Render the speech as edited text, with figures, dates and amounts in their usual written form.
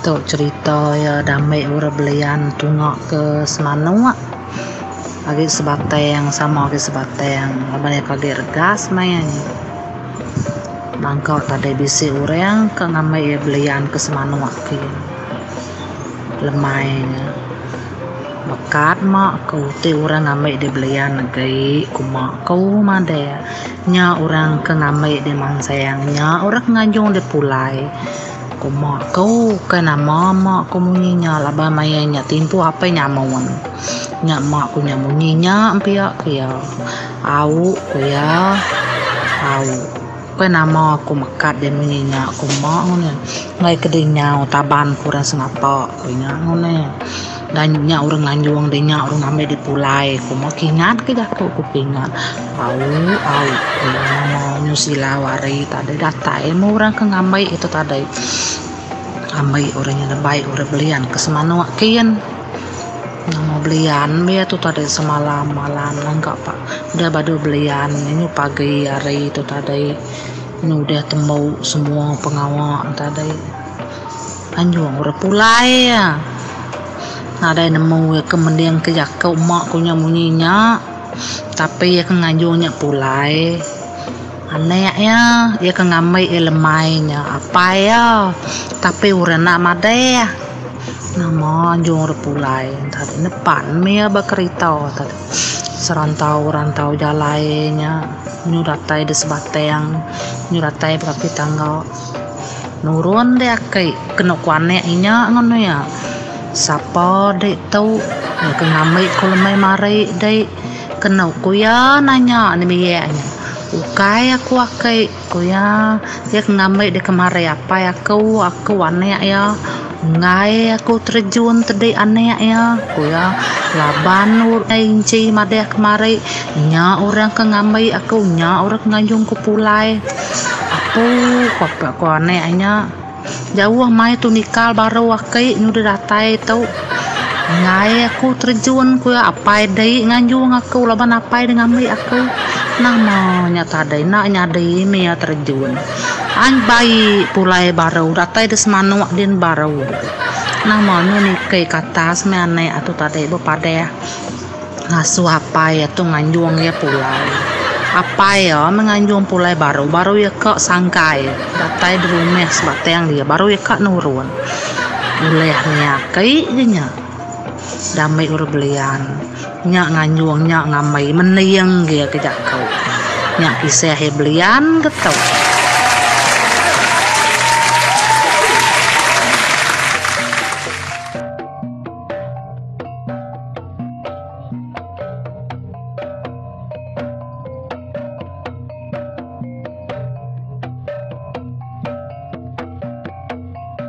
Tuh cerita ya damai ura belian tungak ke Semanua lagi sebateng sama lagi sebateng banyak kali regas main nangkau tadi bisi orang ke ngamai ya belian ke Semanua ke lemainya bekat mak kau te orang ngamai di belian negeri kumak kau mada nya orang ke ngamai di mangsayangnya orang ngajung di pulai kumak kau kena mama kau munyinya laba mayanya timpu apa nyamuan nyak mak ku nyamunyinya empia kia au ku ya au kena ma ku mekat dia munyinya ku mak ngone ngai kedenya taban kurang sengapa ku nya ngone dan nya urang lanjuang de nya urang ame di pulai ku mak ingat ke dah ku pingat au ku mama nyusila wari tadi datai mau urang ke ngamai itu tadi ambai orangnya baik orang belian ke Semanua kian nama belian dia tuh tadi semalam malam enggak pak udah badu belian ini pagi hari itu tadi ini udah temu semua pengawal tadi anjung udah pulai ya ada yang nemu ya kemudian kejak ke mak punya munyinya tapi ya kenganjungnya pulai aneh ya dia ke ngamai lemainya apa ya tapi urana made nama anjung repulai tadi depan mia bakerita tadi serantau jalannya nyuratai di sebateng nyuratai berapa tanggal nurun deh kai kena kuane inya ngono ya sapa dek tau ya ke ngamai kulemai mari dek kena kuya nanya ni biaya ukai aku akai kuya dia ngamai de kemari apa ya aku aneh ya ngai aku terjun tadi aneh ya kuya laban inci made kemari nya orang ke ngamai aku nya orang nganjung ku pulai aku aneh nya jauh mai tu nikal baru akai nu datai tau ngai aku terjun kuya apa dai nganjung aku laban apa dengan ngamai aku nama nyata dai nak nyadai mia terjun an bayi pulai baru datai di Semanua din baru nama ni kai katas me aneh atau tadi bepada ngasu apa ya tu nganjung ya pulai apa ya menganjung pulai baru ya kak sangkai datai di rumah sebatang dia baru ya kak nurun ulehnya kai nya damai ur belian nyak nganjung nyak ngamai meniang dia kejak kau nyak kisah belian ketau